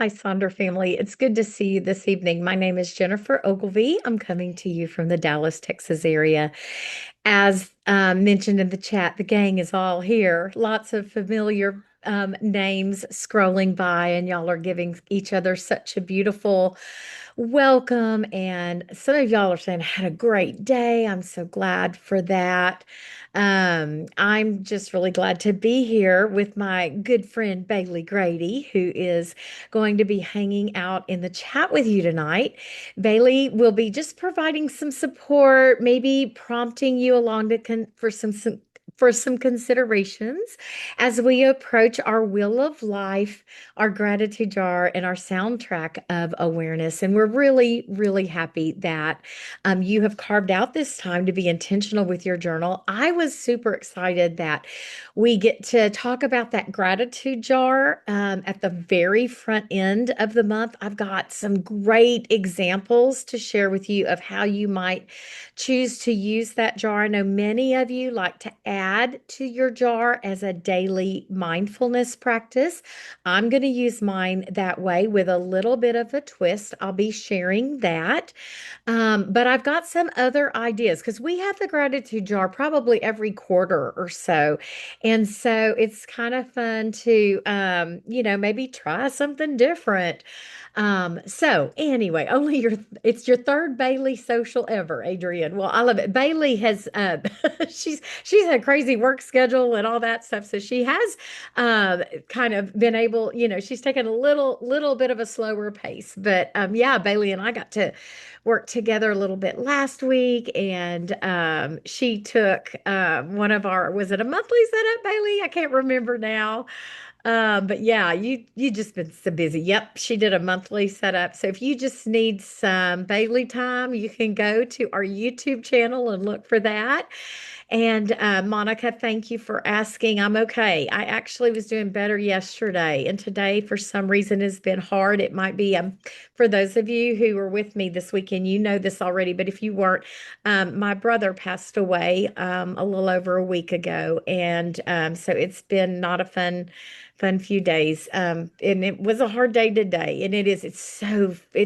Hi, Sonder family. It's good to see you this evening. My name is Jennifer Ogilvy. I'm coming to you from the Dallas, Texas area. As mentioned in the chat, the gang is all here. Lots of familiar names scrolling by, and y'all are giving each other such a beautiful welcome. And some of y'all are saying, I had a great day. I'm so glad for that. I'm just really glad to be here with my good friend Bailey Grady, who is going to be hanging out in the chat with you tonight. Bailey will be just providing some support, maybe prompting you along for some considerations as we approach our wheel of life, our gratitude jar, and our soundtrack of awareness. And we're really, really happy that you have carved out this time to be intentional with your journal. I was super excited that we get to talk about that gratitude jar at the very front end of the month. I've got some great examples to share with you of how you might choose to use that jar. I know many of you like to add to your jar as a daily mindfulness practice. I'm going to use mine that way with a little bit of a twist. I'll be sharing that. But I've got some other ideas because we have the gratitude jar probably every quarter or so. And so it's kind of fun to, maybe try something different. So anyway, it's your third Bailey social ever, Adrian. Well, I love it. Bailey has, she's had a crazy work schedule and all that stuff. So she has, kind of been able, she's taken a little bit of a slower pace, but, yeah, Bailey and I got to worked together a little bit last week, and she took one of our, was it a monthly setup, Bailey? I can't remember now. But yeah, you just been so busy. Yep, she did a monthly setup. So if you just need some Bailey time, you can go to our YouTube channel and look for that. And Monica, thank you for asking. I'm okay. I actually was doing better yesterday, and today, for some reason, has been hard. It might be for those of you who were with me this weekend, you know this already, but if you weren't, my brother passed away a little over a week ago, and so it's been not a fun few days. And it was a hard day today. And it's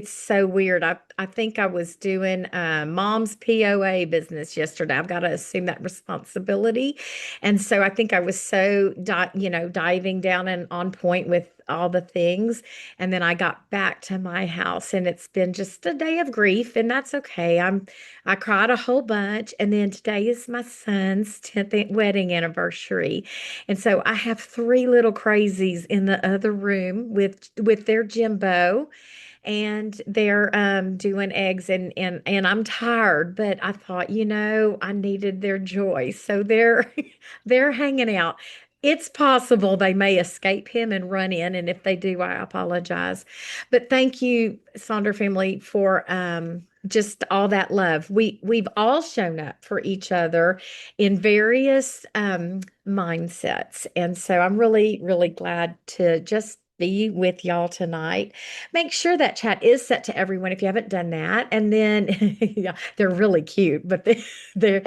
so weird. I think I was doing mom's POA business yesterday. I've got to assume that responsibility. And so I think I was so diving down and on point with all the things. And then I got back to my house, and it's been just a day of grief, and that's okay. I cried a whole bunch. And then today is my son's 10th wedding anniversary. And so I have three little crazies in the other room with their Jimbo, and they're doing eggs, and I'm tired, but I thought, I needed their joy. So they're they're hanging out. It's possible they may escape him and run in, and if they do, I apologize. But thank you, Sonder family, for just all that love. We've all shown up for each other in various mindsets. And so I'm really, really glad to just be with y'all tonight. Make sure that chat is set to everyone if you haven't done that. And then, yeah, they're really cute, but they're,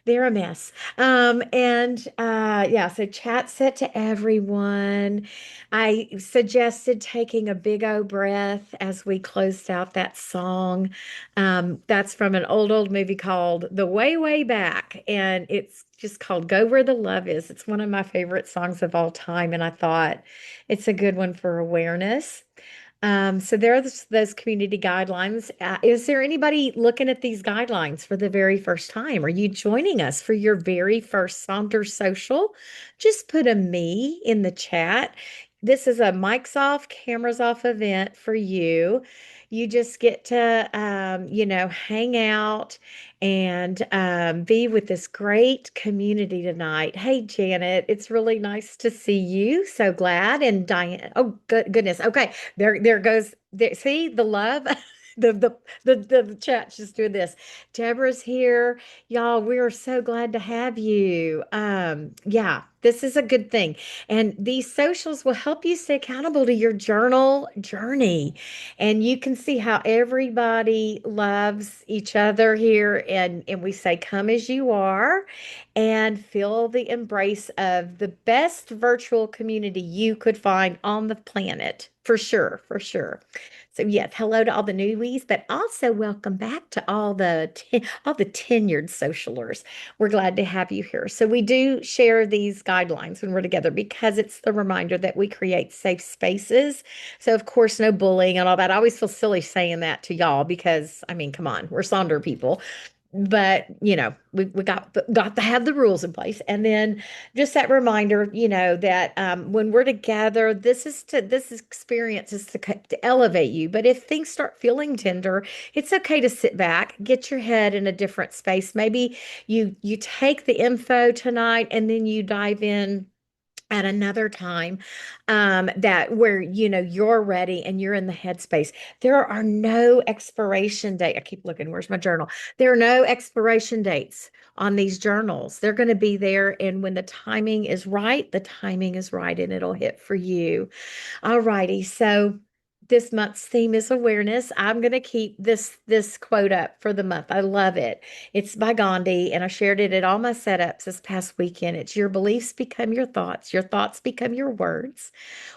they're a mess. Yeah, so chat set to everyone. I suggested taking a big O breath as we closed out that song. That's from an old movie called The Way, Way Back, and it's just called Go Where the Love Is. It's one of my favorite songs of all time, and I thought it's a good one for awareness. So there are those community guidelines. Is there anybody looking at these guidelines for the very first time? Are you joining us for your very first Sonder Social? Just put a me in the chat. This is a mics off, cameras off event for you. You just get to, hang out and be with this great community tonight. Hey, Janet, it's really nice to see you. So glad. And Diane, oh, goodness. Okay, there goes. There, see the love. The chat's just doing this. Deborah's here. Y'all, we are so glad to have you. Yeah. This is a good thing. And these socials will help you stay accountable to your journal journey. And you can see how everybody loves each other here. And we say, come as you are and feel the embrace of the best virtual community you could find on the planet. For sure, for sure. So yes, hello to all the newbies, but also welcome back to all the tenured socialers. We're glad to have you here. So we do share these guidelines when we're together because it's the reminder that we create safe spaces. So of course, no bullying and all that. I always feel silly saying that to y'all because I mean, come on, we're Sonder people, but we got to have the rules in place, and then just that reminder, that when we're together, this experience is to elevate you. But if things start feeling tender, it's okay to sit back, get your head in a different space. Maybe you take the info tonight and then you dive in at another time, that where you're ready and you're in the headspace. There are no expiration date. I keep looking, where's my journal? There are no expiration dates on these journals. They're going to be there, and when the timing is right, the timing is right, and it'll hit for you. All righty. So this month's theme is awareness. I'm going to keep this quote up for the month. I love it. It's by Gandhi, and I shared it at all my setups this past weekend. It's your beliefs become your thoughts become your words.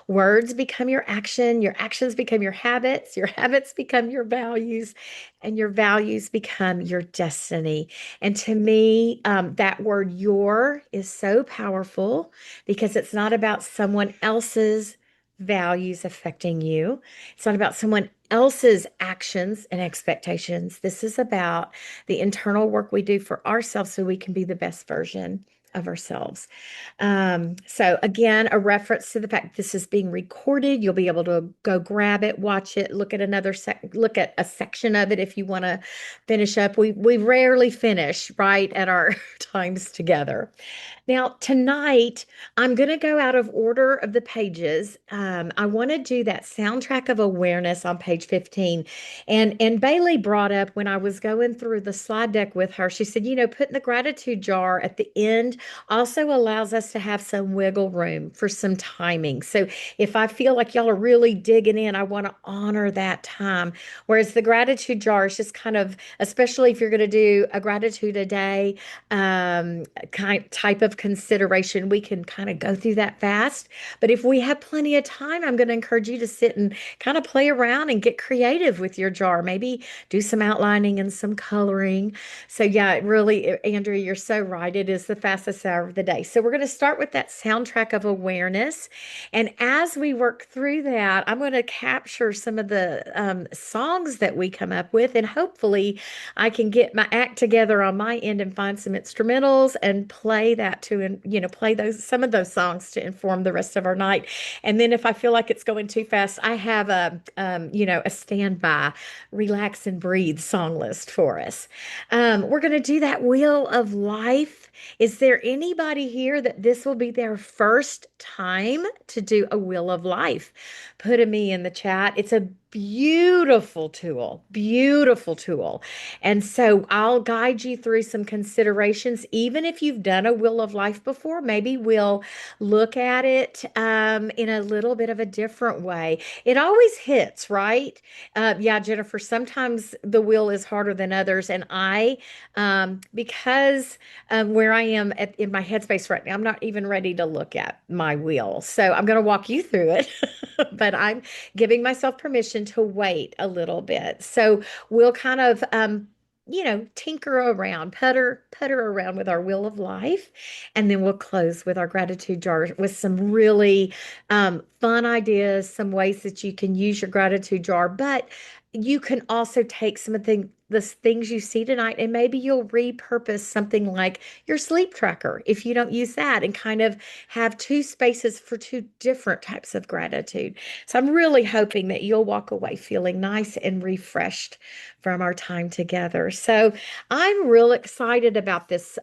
Words become your actions become your habits become your values, and your values become your destiny. And to me, that word your is so powerful because it's not about someone else's values affecting you. It's not about someone else's actions and expectations. This is about the internal work we do for ourselves so we can be the best version of ourselves. So again, a reference to the fact this is being recorded. You'll be able to go grab it, watch it, look at a section of it if you want to finish up. We rarely finish right at our times together. Now, tonight, I'm going to go out of order of the pages. I want to do that soundtrack of awareness on page 15. And Bailey brought up when I was going through the slide deck with her, she said, putting the gratitude jar at the end also allows us to have some wiggle room for some timing. So if I feel like y'all are really digging in, I want to honor that time. Whereas the gratitude jar is just kind of, especially if you're going to do a gratitude a day, kind type of consideration, we can kind of go through that fast. But if we have plenty of time, I'm going to encourage you to sit and kind of play around and get creative with your jar. Maybe do some outlining and some coloring. So yeah, it really, Andrea, you're so right. It is the fastest hour of the day. So we're going to start with that soundtrack of awareness. And as we work through that, I'm going to capture some of the songs that we come up with, and hopefully I can get my act together on my end and find some instrumentals and play that to, play some of those songs to inform the rest of our night. And then if I feel like it's going too fast, I have a standby relax and breathe song list for us. We're going to do that wheel of life. Is there anybody here that this will be their first time to do a wheel of life? Put a me in the chat. It's a beautiful tool, beautiful tool. And so I'll guide you through some considerations. Even if you've done a wheel of life before, maybe we'll look at it in a little bit of a different way. It always hits, right? Yeah, Jennifer, sometimes the wheel is harder than others. And because where I am in my headspace right now, I'm not even ready to look at my wheel. So I'm going to walk you through it, but I'm giving myself permission to wait a little bit. So we'll kind of tinker around, putter around with our wheel of life. And then we'll close with our gratitude jar with some really fun ideas, some ways that you can use your gratitude jar. But you can also take some of the things you see tonight, and maybe you'll repurpose something like your sleep tracker if you don't use that, and kind of have two spaces for two different types of gratitude. So I'm really hoping that you'll walk away feeling nice and refreshed from our time together. So I'm real excited about this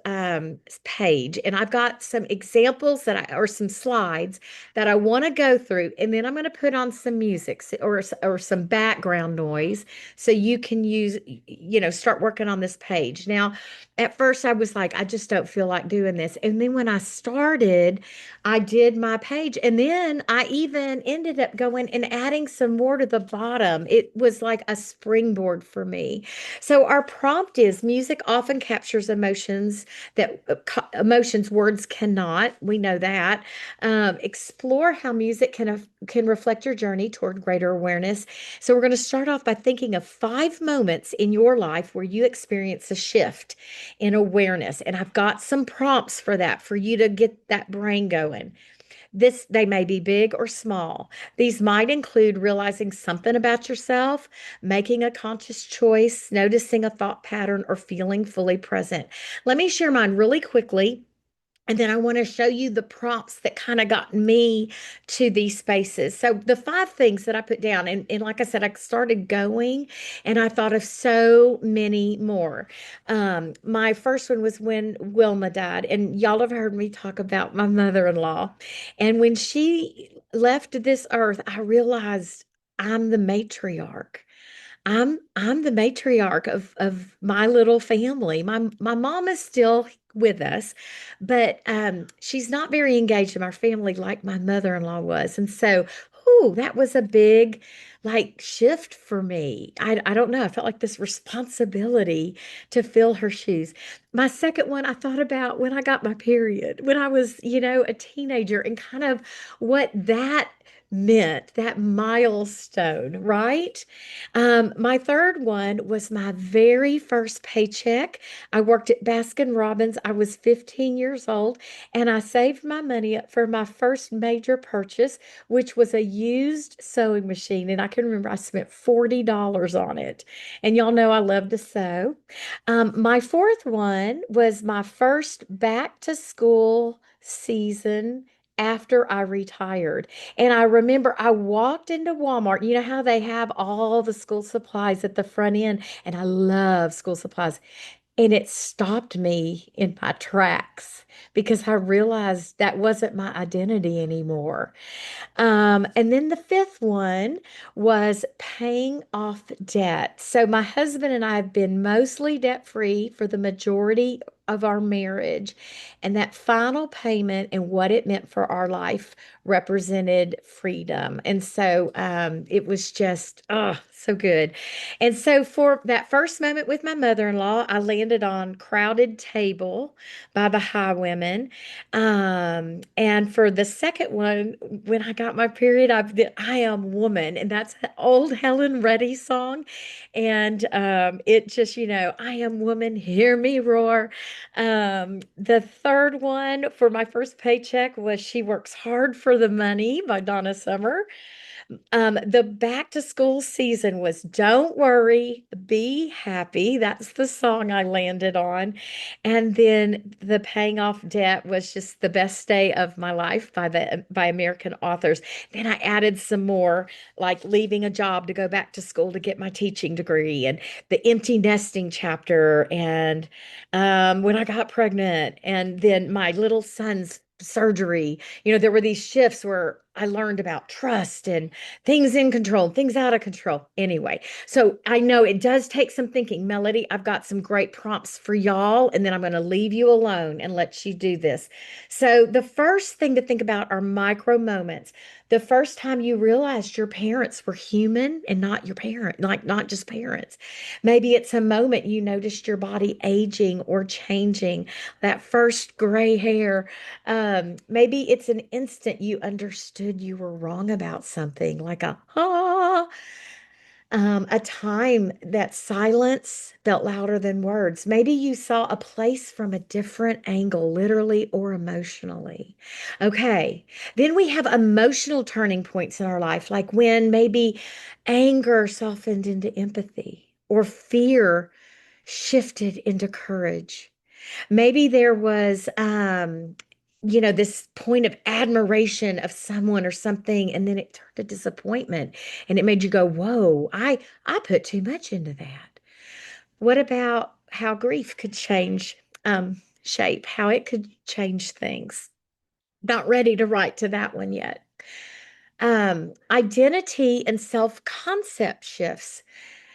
page, and I've got some examples or some slides that I want to go through, and then I'm going to put on some music or some background noise noise so you can start working on this page. Now, at first I was like, I just don't feel like doing this. And then when I started, I did my page, and then I even ended up going and adding some more to the bottom. It was like a springboard for me. So our prompt is music often captures emotions words cannot. We know that. Explore how music can reflect your journey toward greater awareness. So we're going to start off by thinking of 5 moments in your life where you experience a shift in awareness. And I've got some prompts for that for you to get that brain going. They may be big or small. These might include realizing something about yourself, making a conscious choice, noticing a thought pattern, or feeling fully present. Let me share mine really quickly. And then I want to show you the prompts that kind of got me to these spaces. So the 5 things that I put down, and like I said, I started going and I thought of so many more. My first one was when Wilma died, and y'all have heard me talk about my mother-in-law. And when she left this earth, I realized I'm the matriarch. I'm the matriarch of my little family. My mom is still with us, but she's not very engaged in our family like my mother-in-law was. And so, that was a big like shift for me. I don't know. I felt like this responsibility to fill her shoes. My second one, I thought about when I got my period, when I was, a teenager, and kind of what that meant, that milestone, right? My third one was my very first paycheck. I worked at Baskin Robbins. I was 15 years old, and I saved my money up for my first major purchase, which was a used sewing machine. And I can remember I spent $40 on it. And y'all know I love to sew. My fourth one was my first back to school season after I retired. And I remember I walked into Walmart. You know how they have all the school supplies at the front end, and I love school supplies. And it stopped me in my tracks because I realized that wasn't my identity anymore. And then the fifth one was paying off debt. So my husband and I have been mostly debt free for the majority of our marriage. And that final payment and what it meant for our life represented freedom. And so it was just, oh, so good. And so for that first moment with my mother-in-law, I landed on Crowded Table by the Highwomen. And for the second one, when I got my period, I Am Woman, and that's an old Helen Reddy song. And it just, I am woman, hear me roar. The third one for my first paycheck was She Works Hard for the Money by Donna Summer. The back to school season was Don't Worry, Be Happy. That's the song I landed on. And then the paying off debt was just the best day of my life by American authors. Then I added some more, like leaving a job to go back to school to get my teaching degree, and the empty nesting chapter, and when I got pregnant, and then my little son's surgery. There were these shifts where I learned about trust and things in control, things out of control. Anyway, so I know it does take some thinking. Melody, I've got some great prompts for y'all, and then I'm going to leave you alone and let you do this. So, the first thing to think about are micro moments. The first time you realized your parents were human and not your parent, like not just parents. Maybe it's a moment you noticed your body aging or changing, that first gray hair. Maybe it's an instant you understood you were wrong about something, like a time that silence felt louder than words. Maybe you saw a place from a different angle, literally or emotionally. Okay, then we have emotional turning points in our life, like when maybe anger softened into empathy or fear shifted into courage. Maybe there was, this point of admiration of someone or something, and then it turned to disappointment, and it made you go, "Whoa, I put too much into that." What about how grief could change shape, how it could change things? Not ready to write to that one yet. Identity and self-concept shifts.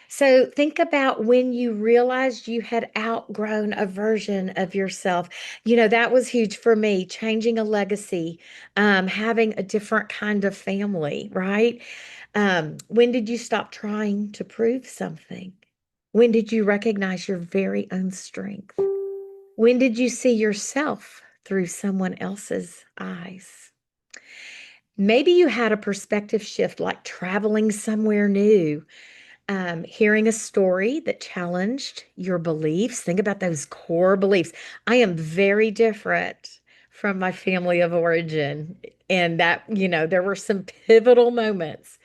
So think about when you realized you had outgrown a version of yourself. That was huge for me, changing a legacy, having a different kind of family, right? When did you stop trying to prove something? When did you recognize your very own strength? When did you see yourself through someone else's eyes? Maybe you had a perspective shift like traveling somewhere new, hearing a story that challenged your beliefs. Think about those core beliefs. I am very different from my family of origin. And there were some pivotal moments.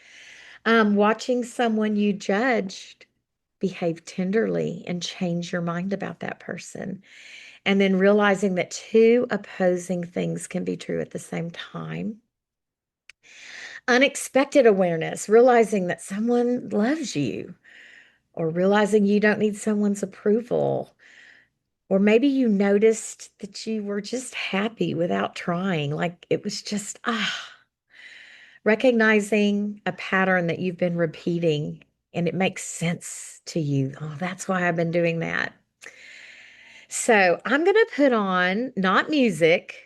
Watching someone you judged behave tenderly and change your mind about that person. And then realizing that two opposing things can be true at the same time. Unexpected awareness, realizing that someone loves you, or realizing you don't need someone's approval. Or maybe you noticed that you were just happy without trying. Like it was just, recognizing a pattern that you've been repeating and it makes sense to you. Oh, that's why I've been doing that. So I'm going to put on not music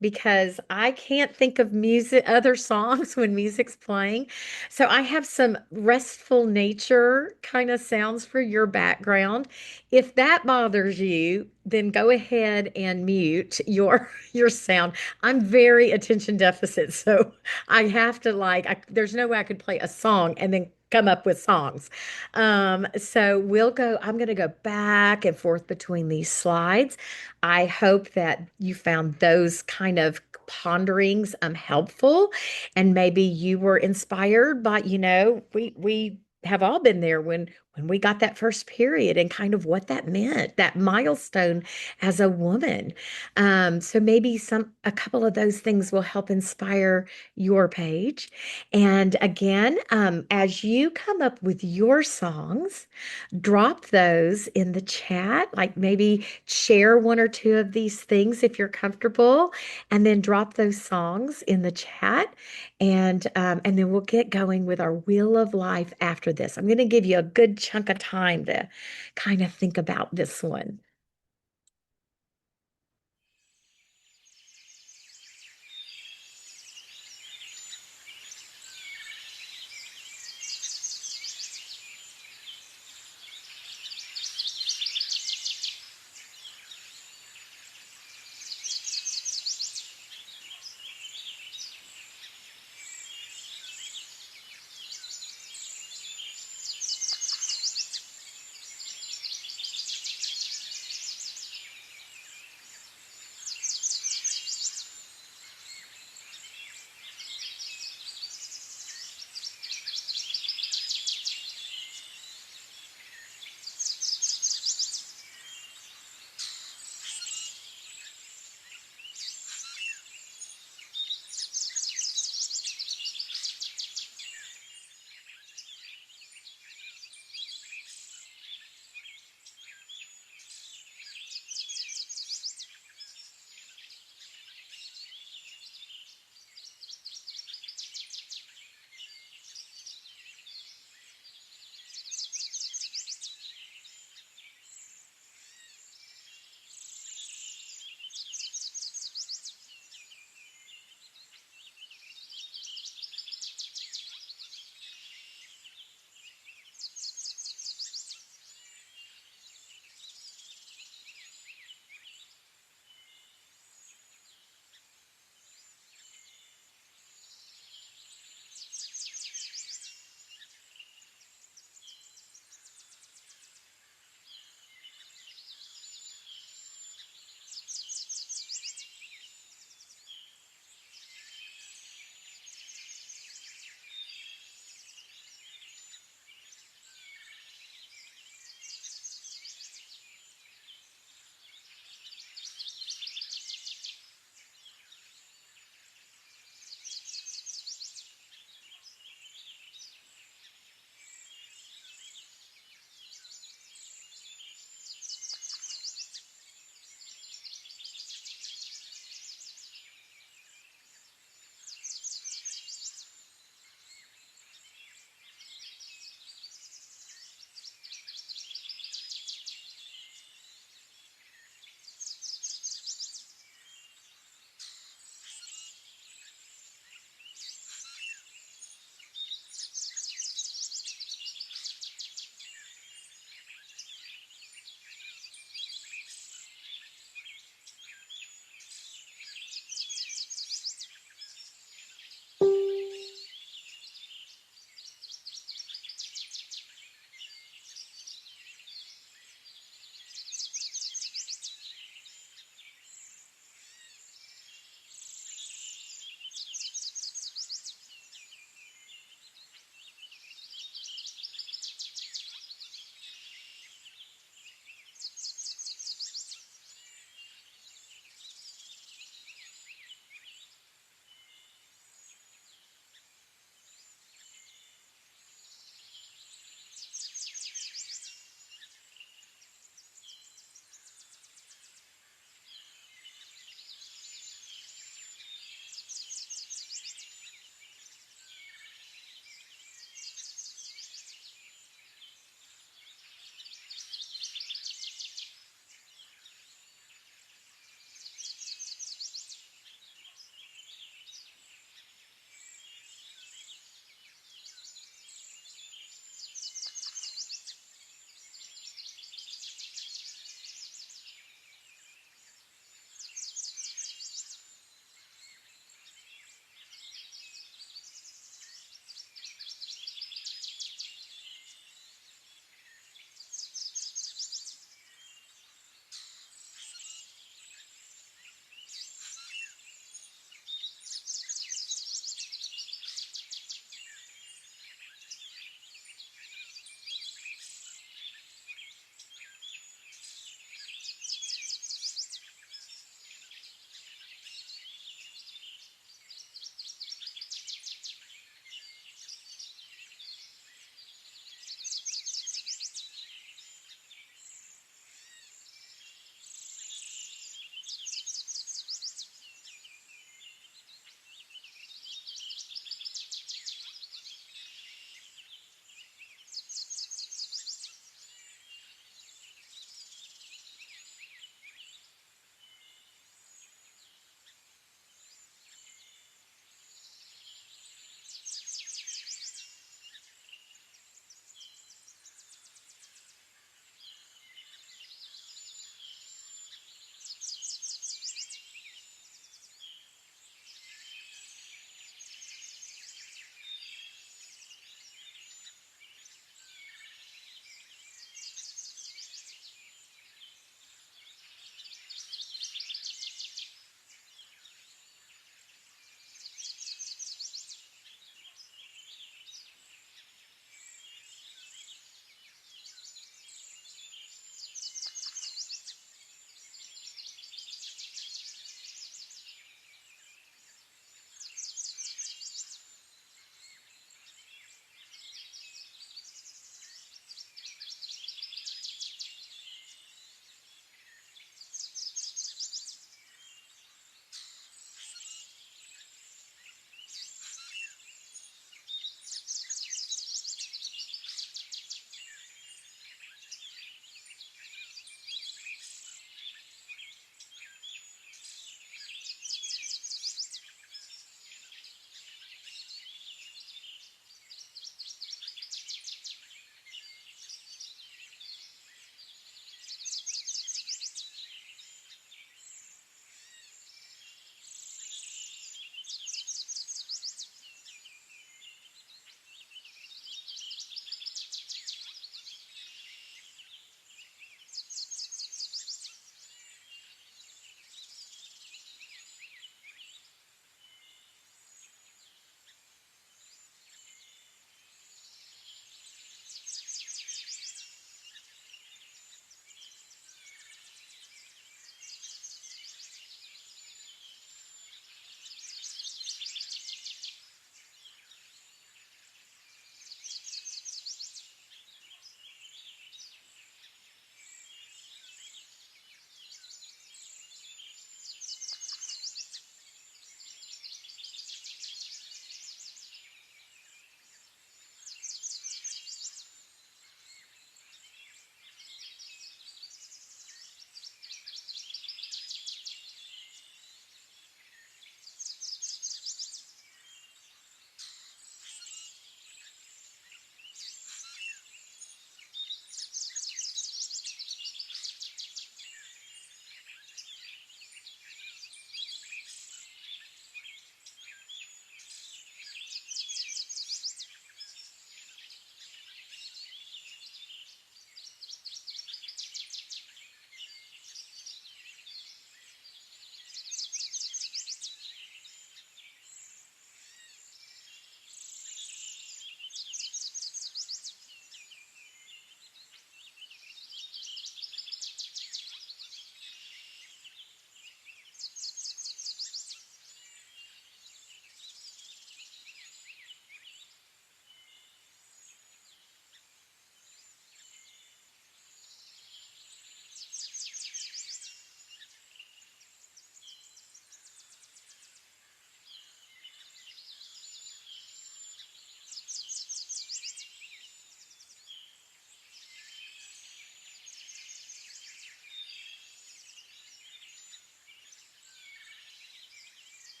because I can't think of music, other songs when music's playing. So I have some restful nature kind of sounds for your background. If that bothers you, then go ahead and mute your sound. I'm very attention deficit, so I have to there's no way I could play a song and then come up with songs. So I'm going to go back and forth between these slides. I hope that you found those kind of ponderings helpful, and maybe you were inspired by, we have all been there when we got that first period and kind of what that meant, that milestone as a woman. So maybe a couple of those things will help inspire your page. And again, as you come up with your songs, drop those in the chat, like maybe share one or two of these things if you're comfortable, and then drop those songs in the chat. And then we'll get going with our Wheel of Life after this. I'm going to give you a good chunk of time to kind of think about this one.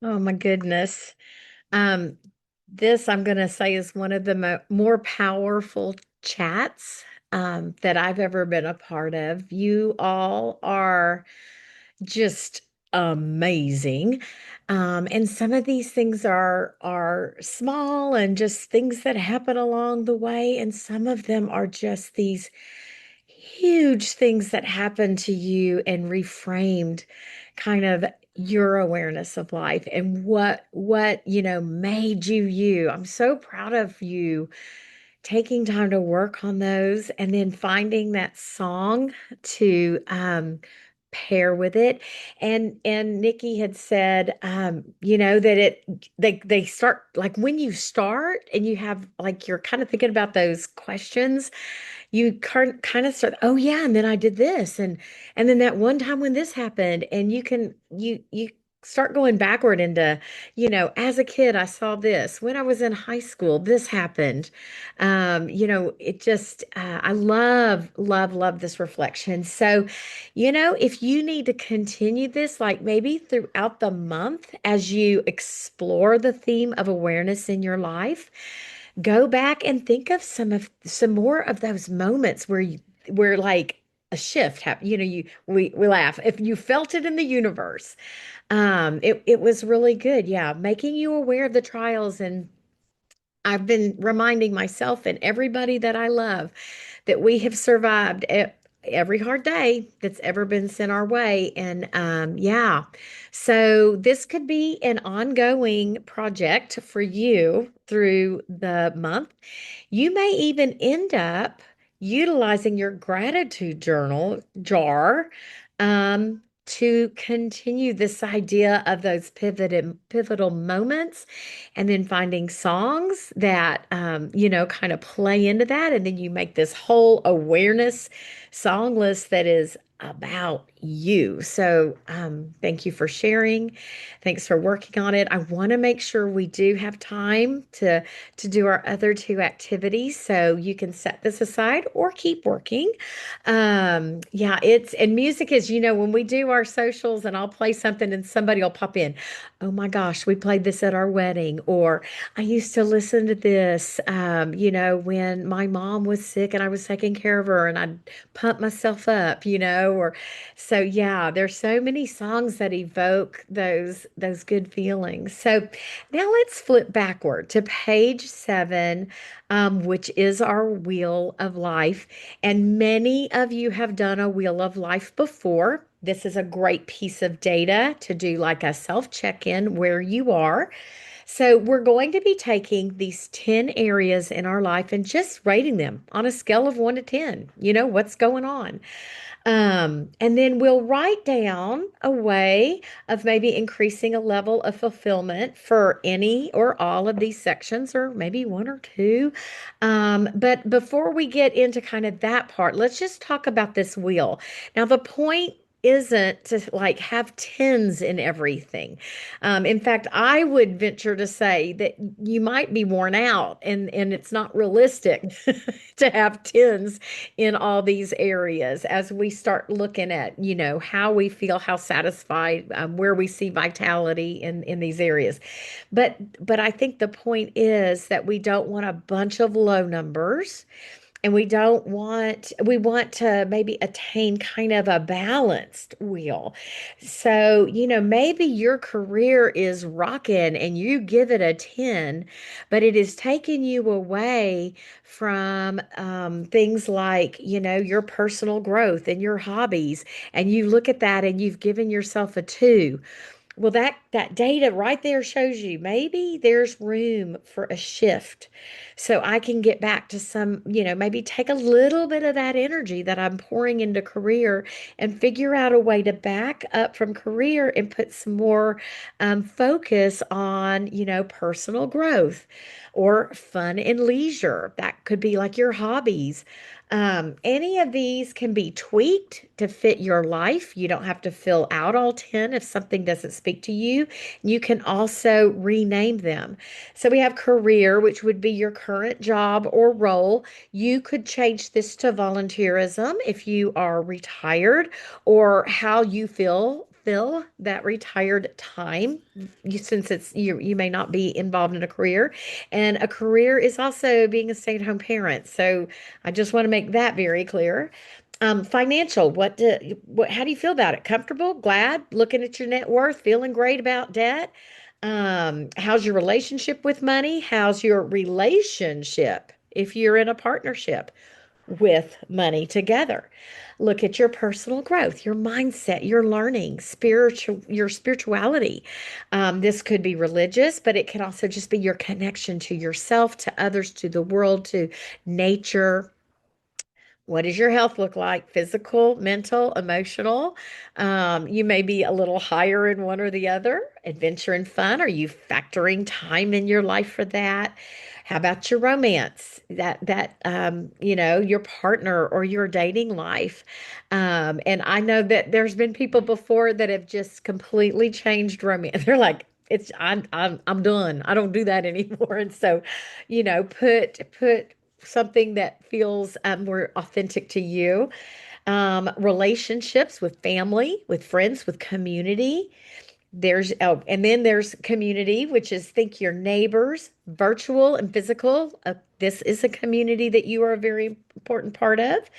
Oh my goodness. Um, this I'm going to say is one of the more powerful chats that I've ever been a part of. You all are just amazing. And some of these things are small and just things that happen along the way, and some of them are just these huge things that happen to you and reframed kind of your awareness of life and what made you you. I'm so proud of you taking time to work on those and then finding that song to pair with it. And Nikki had said that they start like when you start and you have like you're kind of thinking about those questions, you kind of start, oh yeah, and then I did this, and then that one time when this happened, and you start going backward into, as a kid I saw this, when I was in high school this happened. It just I love this reflection. So, if you need to continue this, like maybe throughout the month as you explore the theme of awareness in your life, go back and think of some more of those moments where like a shift happened. We laugh if you felt it in the universe. It was really good. Yeah, making you aware of the trials. And I've been reminding myself and everybody that I love that we have survived every hard day that's ever been sent our way. And yeah, so this could be an ongoing project for you through the month. You may even end up utilizing your gratitude journal jar to continue this idea of those pivotal moments, and then finding songs that kind of play into that, and then you make this whole awareness song list that is about you. So thank you for sharing. Thanks for working on it. I want to make sure we do have time to do our other two activities, so you can set this aside or keep working. Yeah, and music is, when we do our socials and I'll play something and somebody will pop in, oh my gosh, we played this at our wedding, or I used to listen to this, when my mom was sick and I was taking care of her and I'd pump myself up, or so yeah, there's so many songs that evoke those good feelings. So now let's flip backward to page 7, which is our wheel of life. And many of you have done a wheel of life before. This is a great piece of data to do like a self check-in where you are. So, we're going to be taking these 10 areas in our life and just rating them on a scale of 1 to 10. What's going on? And then we'll write down a way of maybe increasing a level of fulfillment for any or all of these sections, or maybe one or two. But before we get into kind of that part, let's just talk about this wheel. Now, the point isn't to like have tens in everything. In fact, I would venture to say that you might be worn out, and it's not realistic to have tens in all these areas as we start looking at, how we feel, how satisfied, where we see vitality in these areas. But I think the point is that we don't want a bunch of low numbers, and we want to maybe attain kind of a balanced wheel. So, maybe your career is rocking and you give it a 10, but it is taking you away from things like, your personal growth and your hobbies. And you look at that and you've given yourself a 2. Well, that data right there shows you maybe there's room for a shift. So I can get back to some, maybe take a little bit of that energy that I'm pouring into career and figure out a way to back up from career and put some more focus on, personal growth or fun and leisure. That could be like your hobbies. Any of these can be tweaked to fit your life. You don't have to fill out all 10 if something doesn't speak to you. You can also rename them. So we have career, which would be your current job or role. You could change this to volunteerism if you are retired, or how you feel fill that retired time, since you may not be involved in a career, and a career is also being a stay-at-home parent. So I just want to make that very clear. Financial, how do you feel about it? Comfortable, glad, looking at your net worth, feeling great about debt? How's your relationship with money? How's your relationship if you're in a partnership with money together? Look at your personal growth, your mindset, your learning, your spirituality. This could be religious, but it can also just be your connection to yourself, to others, to the world, to nature. What does your health look like? Physical, mental, emotional? You may be a little higher in one or the other. Adventure and fun. Are you factoring time in your life for that? How about your romance? Your partner or your dating life. And I know that there's been people before that have just completely changed romance. They're like, I'm done. I don't do that anymore. And so, put something that feels more authentic to you. Relationships with family, with friends, with community. And then there's community, which is think your neighbors, virtual and physical. This is a community that you are a very important part of.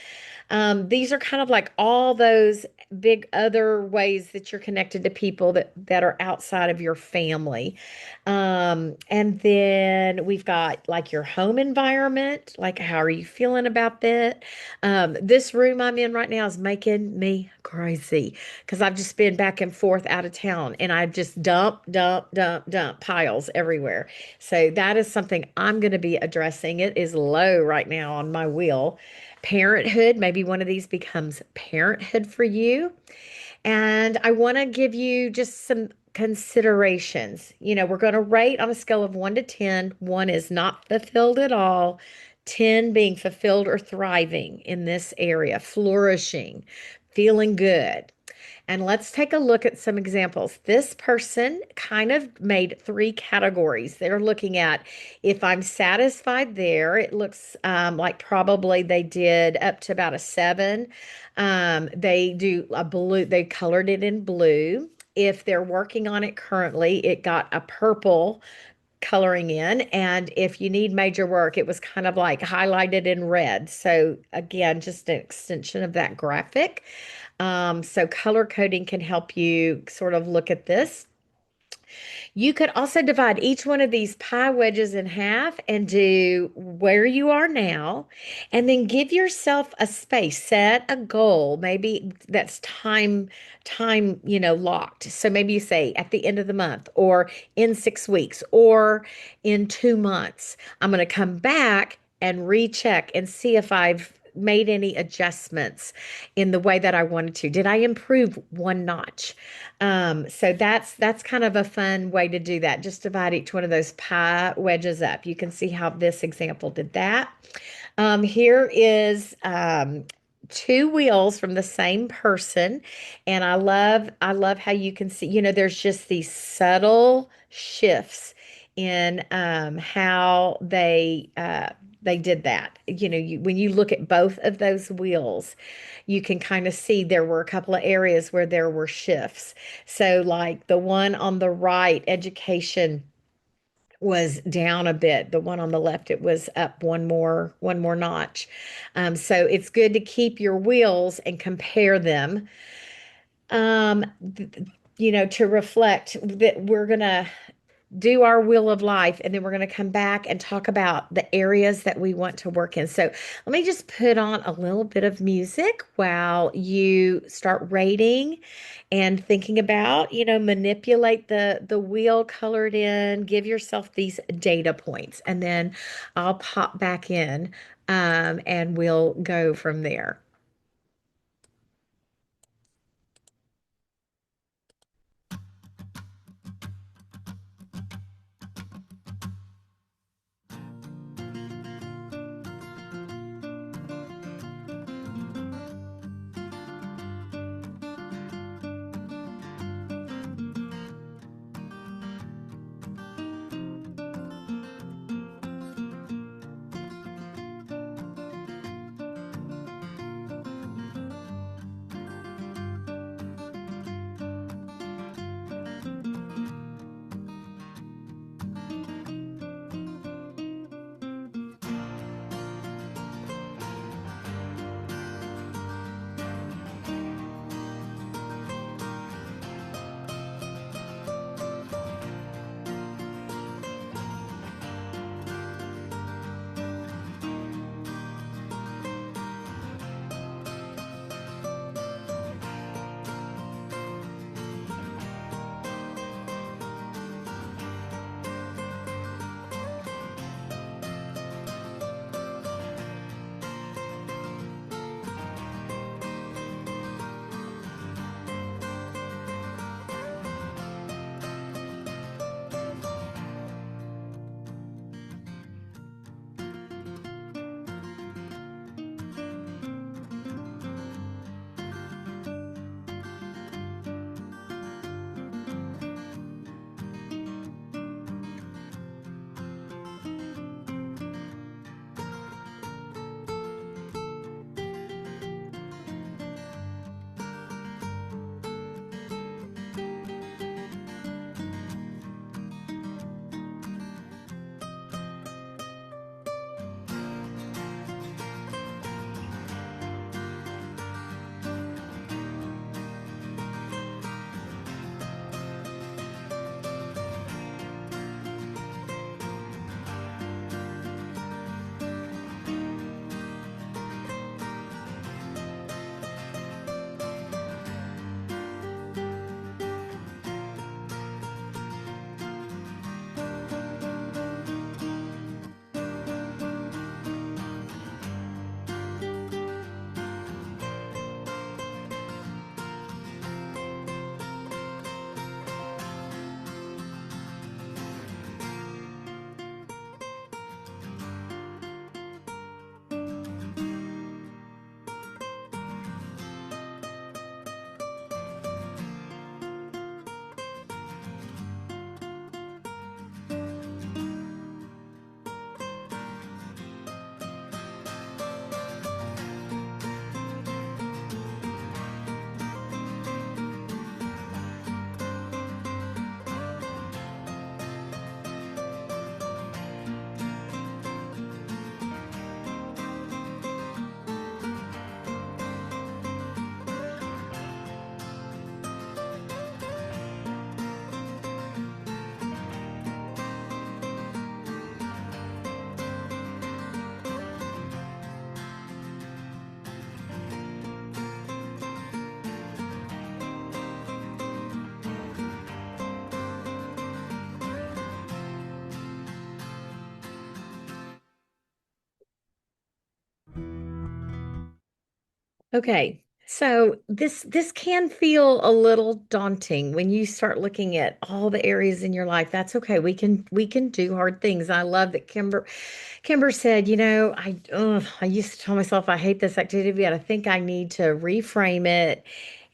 These are kind of like all those big other ways that you're connected to people that are outside of your family. And then we've got like your home environment, like how are you feeling about that? This room I'm in right now is making me crazy because I've just been back and forth out of town and I just dump piles everywhere. So that is something I'm going to be addressing. It is low right now on my wheel. Parenthood, maybe one of these becomes parenthood for you. And I want to give you just some considerations. We're going to rate on a scale of 1 to 10. 1 is not fulfilled at all, 10 being fulfilled or thriving in this area, flourishing, feeling good. And let's take a look at some examples. This person kind of made 3 categories. They're looking at if I'm satisfied there, it looks like probably they did up to about a 7. They do a blue, they colored it in blue. If they're working on it currently, it got a purple coloring in. And if you need major work, it was kind of like highlighted in red. So again, just an extension of that graphic. So color coding can help you sort of look at this. You could also divide each one of these pie wedges in half and do where you are now, and then give yourself a space, set a goal, maybe that's locked. So maybe you say at the end of the month or in 6 weeks or in 2 months, I'm going to come back and recheck and see if I've made any adjustments in the way that I wanted to. Did I improve one notch? So that's kind of a fun way to do that. Just divide each one of those pie wedges up. You can see how this example did that. Here is 2 wheels from the same person, and I love how you can see, there's just these subtle shifts in how they did that. When you look at both of those wheels, you can kind of see there were a couple of areas where there were shifts. So, like the one on the right, education was down a bit. The one on the left, it was up one more notch. So it's good to keep your wheels and compare them. Um, to reflect that we're gonna do our wheel of life, and then we're going to come back and talk about the areas that we want to work in. So let me just put on a little bit of music while you start rating and thinking about, manipulate the wheel colored in, give yourself these data points, and then I'll pop back in and we'll go from there. Okay. So this can feel a little daunting when you start looking at all the areas in your life. That's okay. We can do hard things. I love that Kimber said, I used to tell myself I hate this activity, but I think I need to reframe it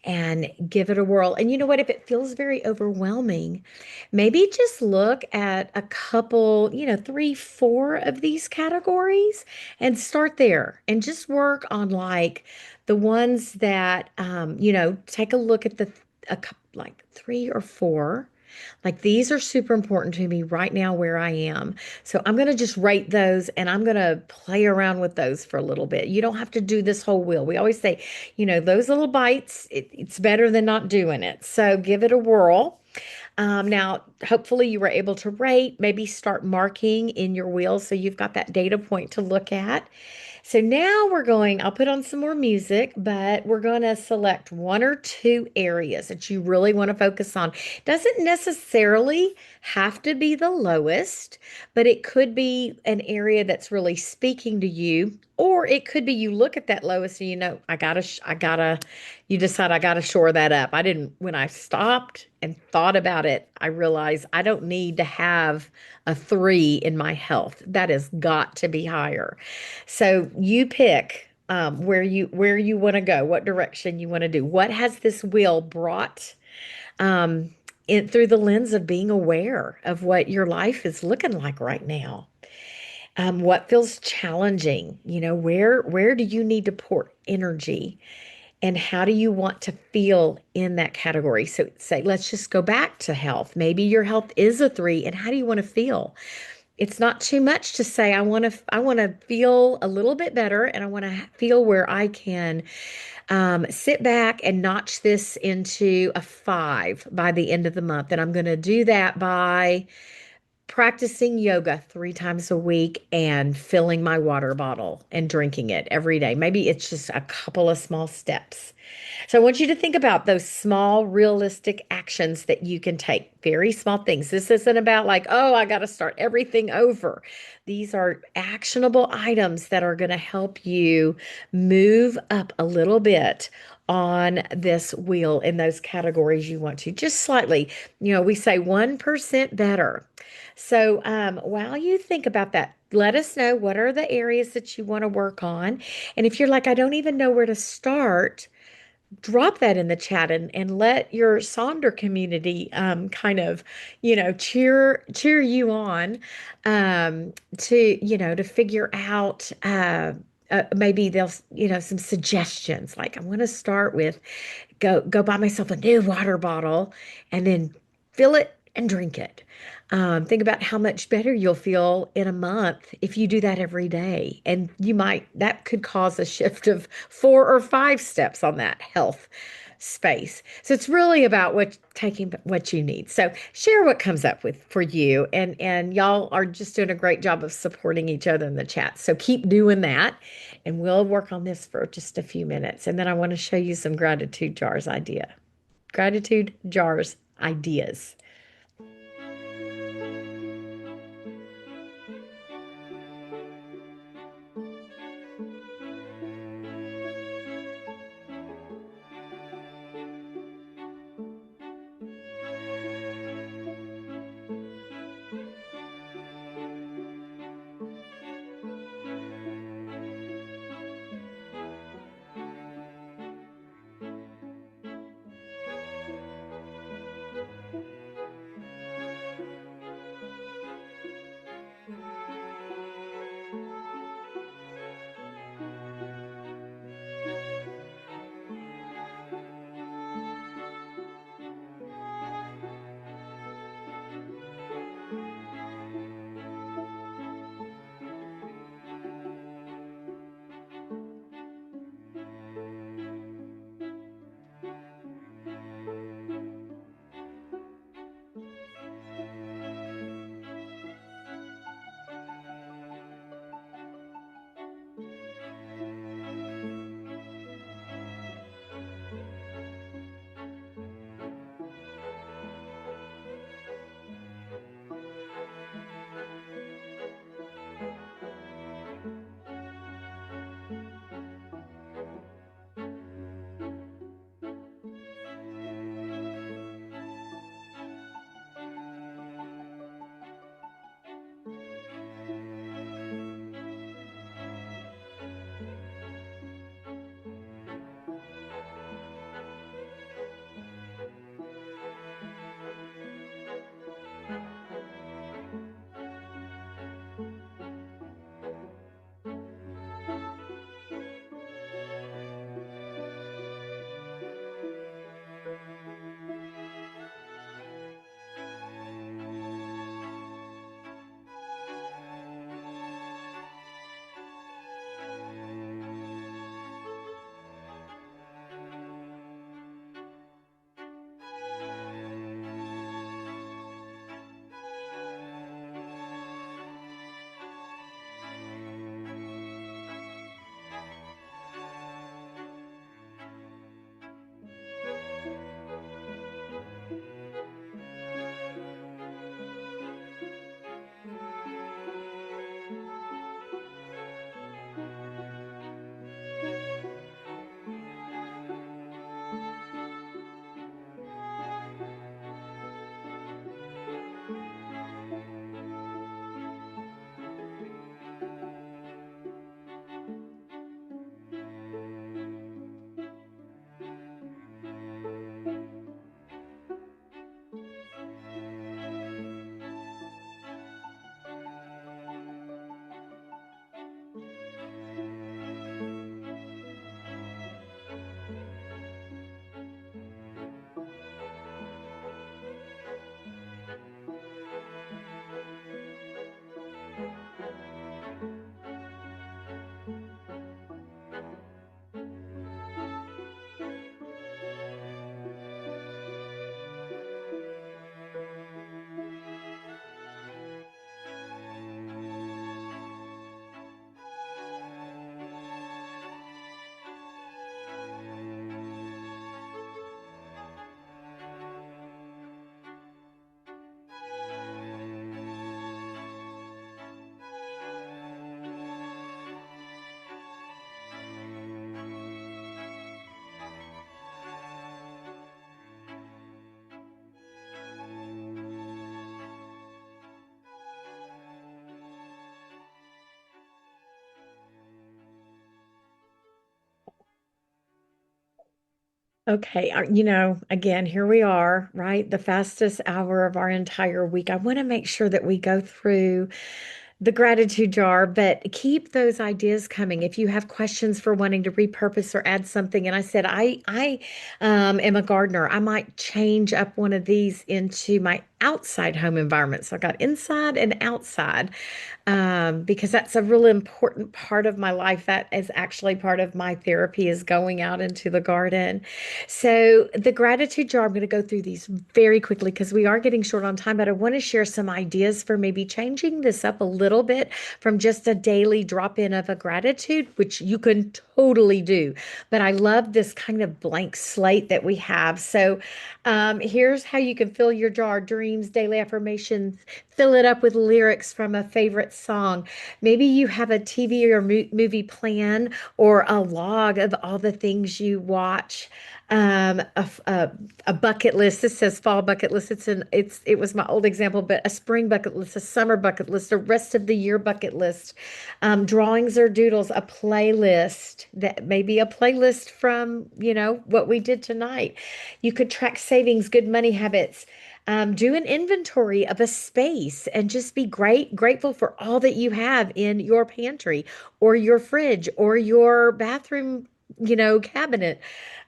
and give it a whirl. And you know what? If it feels very overwhelming, maybe just look at a couple, three, four of these categories and start there and just work on like the ones that, take a look at like three or four. Like these are super important to me right now where I am. So I'm going to just rate those and I'm going to play around with those for a little bit. You don't have to do this whole wheel. We always say, those little bites, it's better than not doing it. So give it a whirl. Now, hopefully, you were able to rate, maybe start marking in your wheel so you've got that data point to look at. So now I'll put on some more music, but we're going to select one or two areas that you really want to focus on. Doesn't necessarily have to be the lowest, but it could be an area that's really speaking to you, or it could be you look at that lowest and you decide I gotta shore that up. When I stopped and thought about it, I realized I don't need to have a three in my health. That has got to be higher. So you pick where you want to go, what direction you want to do. What has this wheel brought um, in through the lens of being aware of what your life is looking like right now? What feels challenging? Where do you need to pour energy? And how do you want to feel in that category? So say, let's just go back to health. Maybe your health is a three, and how do you want to feel? It's not too much to say I want to feel a little bit better and I want to feel where I can sit back and notch this into a five by the end of the month. And I'm going to do that by practicing yoga three times a week and filling my water bottle and drinking it every day. Maybe it's just a couple of small steps. So I want you to think about those small, realistic actions that you can take. Very small things. This isn't about like, oh, I got to start everything over. These are actionable items that are going to help you move up a little bit on this wheel in those categories you want to, just slightly. We say 1% better. So while you think about that, let us know what are the areas that you want to work on. And if you're like, I don't even know where to start, drop that in the chat and let your Sonder community kind of, cheer you on to figure out maybe they'll, some suggestions like I want to start with go buy myself a new water bottle and then fill it and drink it. Think about how much better you'll feel in a month if you do that every day. And that could cause a shift of 4 or 5 steps on that health space. So it's really about taking what you need. So share what comes up with for you. And y'all are just doing a great job of supporting each other in the chat. So keep doing that. And we'll work on this for just a few minutes. And then I want to show you some gratitude jars ideas. Okay, again, here we are, right? The fastest hour of our entire week. I want to make sure that we go through the gratitude jar, but keep those ideas coming. If you have questions for wanting to repurpose or add something, and I said I am a gardener. I might change up one of these into my outside home environment. So I got inside and outside, because that's a really important part of my life. That is actually part of my therapy is going out into the garden. So the gratitude jar, I'm going to go through these very quickly because we are getting short on time, but I want to share some ideas for maybe changing this up a little bit from just a daily drop in of a gratitude, which you can totally do. But I love this kind of blank slate that we have. So here's how you can fill your jar: dreams, daily affirmations, fill it up with lyrics from a favorite song. Maybe you have a TV or movie plan or a log of all the things you watch. A bucket list. This says fall bucket list. It was my old example, but a spring bucket list, a summer bucket list, a rest of the year bucket list, drawings or doodles, a playlist that maybe a playlist from, what we did tonight. You could track savings, good money habits. Do an inventory of a space and just be grateful for all that you have in your pantry or your fridge or your bathroom, cabinet.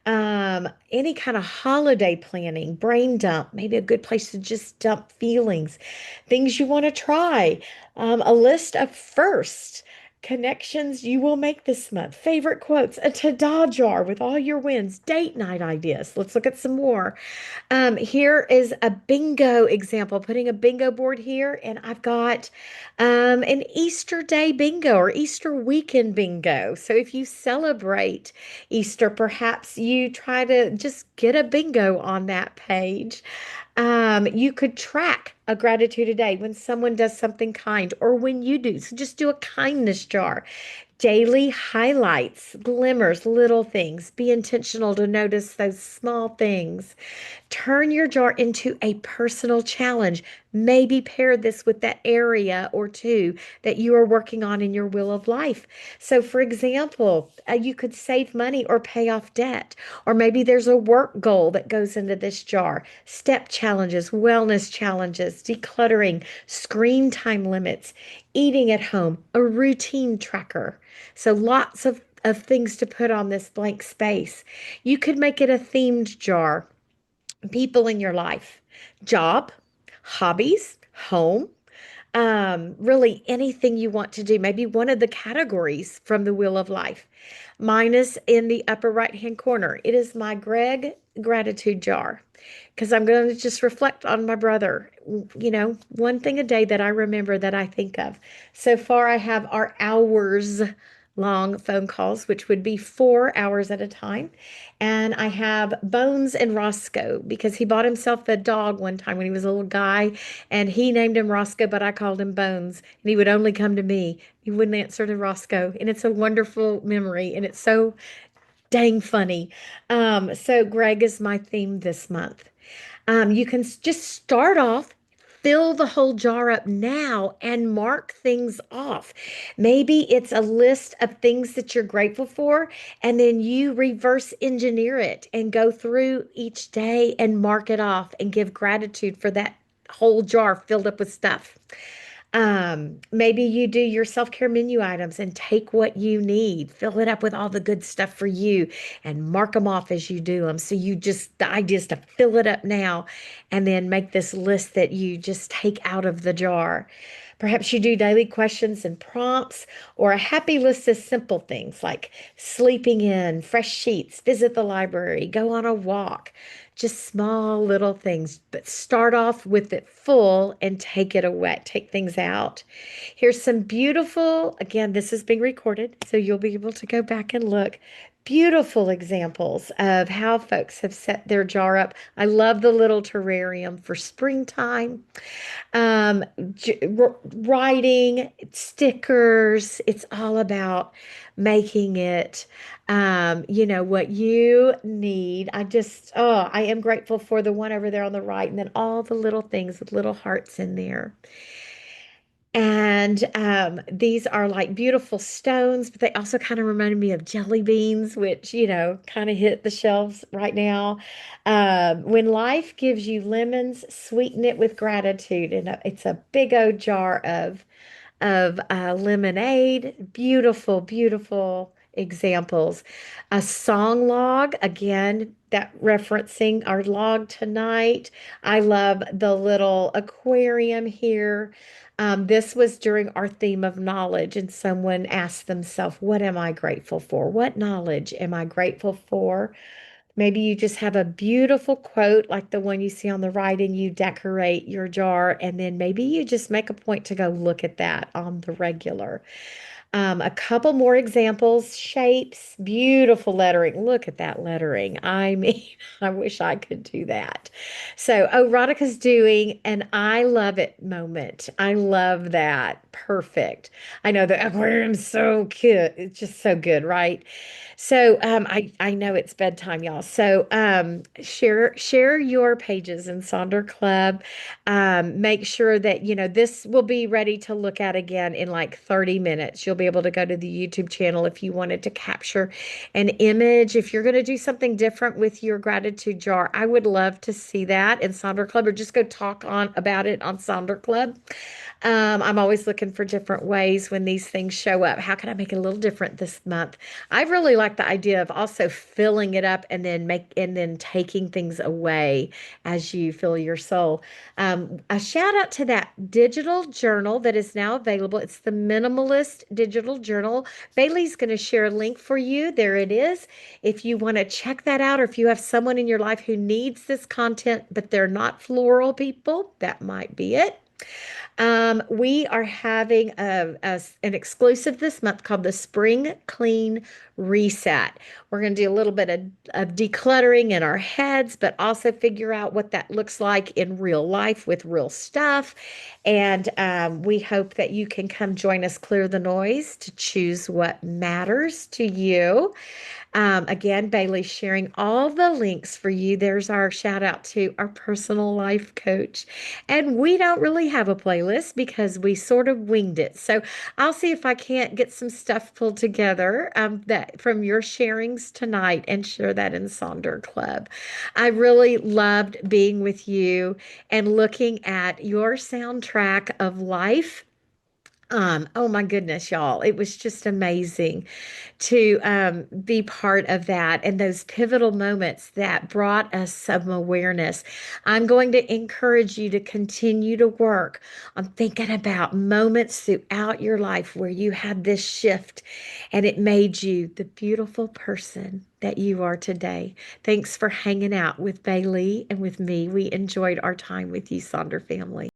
Any kind of holiday planning, brain dump, maybe a good place to just dump feelings, things you want to try, a list of firsts, connections you will make this month, favorite quotes, a to-do jar with all your wins, date night ideas. Let's look at some more. Here is a bingo example, putting a bingo board here, and I've got an Easter Day bingo or Easter weekend bingo. So if you celebrate Easter, perhaps you try to just get a bingo on that page. You could track a gratitude a day when someone does something kind or when you do. So just do a kindness jar. Daily highlights, glimmers, little things. Be intentional to notice those small things. Turn your jar into a personal challenge. Maybe pair this with that area or two that you are working on in your wheel of life. So, for example, you could save money or pay off debt. Or maybe there's a work goal that goes into this jar. Step challenges, wellness challenges, decluttering, screen time limits, eating at home, a routine tracker. So, lots of things to put on this blank space. You could make it a themed jar: people in your life, job, hobbies, home, really anything you want to do. Maybe one of the categories from the Wheel of Life. Mine is in the upper right hand corner. It is my Greg gratitude jar because I'm going to just reflect on my brother. One thing a day that I remember that I think of. So far, I have our hours long phone calls, which would be 4 hours at a time. And I have Bones and Roscoe because he bought himself a dog one time when he was a little guy, and he named him Roscoe, but I called him Bones, and he would only come to me. He wouldn't answer to Roscoe. And it's a wonderful memory, and it's so dang funny. So Greg is my theme this month. You can just start off, fill the whole jar up now, and mark things off. Maybe it's a list of things that you're grateful for, and then you reverse engineer it and go through each day and mark it off and give gratitude for that whole jar filled up with stuff. Maybe you do your self-care menu items and take what you need, fill it up with all the good stuff for you, and mark them off as you do them. So the idea is to fill it up now and then make this list that you just take out of the jar. Perhaps you do daily questions and prompts or a happy list of simple things like sleeping in, fresh sheets, visit the library, go on a walk. Just small little things, but start off with it full and take it away, take things out. Here's some beautiful, again, this is being recorded, so you'll be able to go back and look. Beautiful examples of how folks have set their jar up. I love the little terrarium for springtime. Um, Writing, stickers, it's all about making it, what you need. I am grateful for the one over there on the right, and then all the little things with little hearts in there. And these are like beautiful stones, but they also kind of reminded me of jelly beans, which, kind of hit the shelves right now. When life gives you lemons, sweeten it with gratitude. And it's a big old jar of lemonade. Beautiful, beautiful examples. A song log, again, that referencing our log tonight. I love the little aquarium here. This was during our theme of knowledge, and someone asked themselves, what am I grateful for? What knowledge am I grateful for? Maybe you just have a beautiful quote like the one you see on the right and you decorate your jar, and then maybe you just make a point to go look at that on the regular. A couple more examples, shapes, beautiful lettering. Look at that lettering. I mean, I wish I could do that. So, Veronica's doing an I love it moment. I love that. Perfect. I know the aquarium's so cute. It's just so good, right? So, I know it's bedtime, y'all. So, share your pages in Sonder Club. Make sure that, this will be ready to look at again in like 30 minutes. You'll be able to go to the YouTube channel if you wanted to capture an image. If you're going to do something different with your gratitude jar, I would love to see that in Sonder Club, or just go talk on about it on Sonder Club. I'm always looking for different ways when these things show up. How can I make it a little different this month? I really like the idea of also filling it up and then taking things away as you fill your soul. A shout out to that digital journal that is now available. It's the Minimalist Digital Journal. Bailey's going to share a link for you. There it is. If you want to check that out, or if you have someone in your life who needs this content, but they're not floral people, that might be it. We are having an exclusive this month called the Spring Clean Reset. We're going to do a little bit of decluttering in our heads, but also figure out what that looks like in real life with real stuff. And we hope that you can come join us, clear the noise to choose what matters to you. Again, Bailey's sharing all the links for you. There's our shout out to our personal life coach. And we don't really have a playlist because we sort of winged it. So I'll see if I can't get some stuff pulled together that from your sharings tonight and share that in Sonder Club. I really loved being with you and looking at your soundtrack of life. Oh my goodness, y'all. It was just amazing to be part of that and those pivotal moments that brought us some awareness. I'm going to encourage you to continue to work on thinking about moments throughout your life where you had this shift and it made you the beautiful person that you are today. Thanks for hanging out with Bailey and with me. We enjoyed our time with you, Sonder family.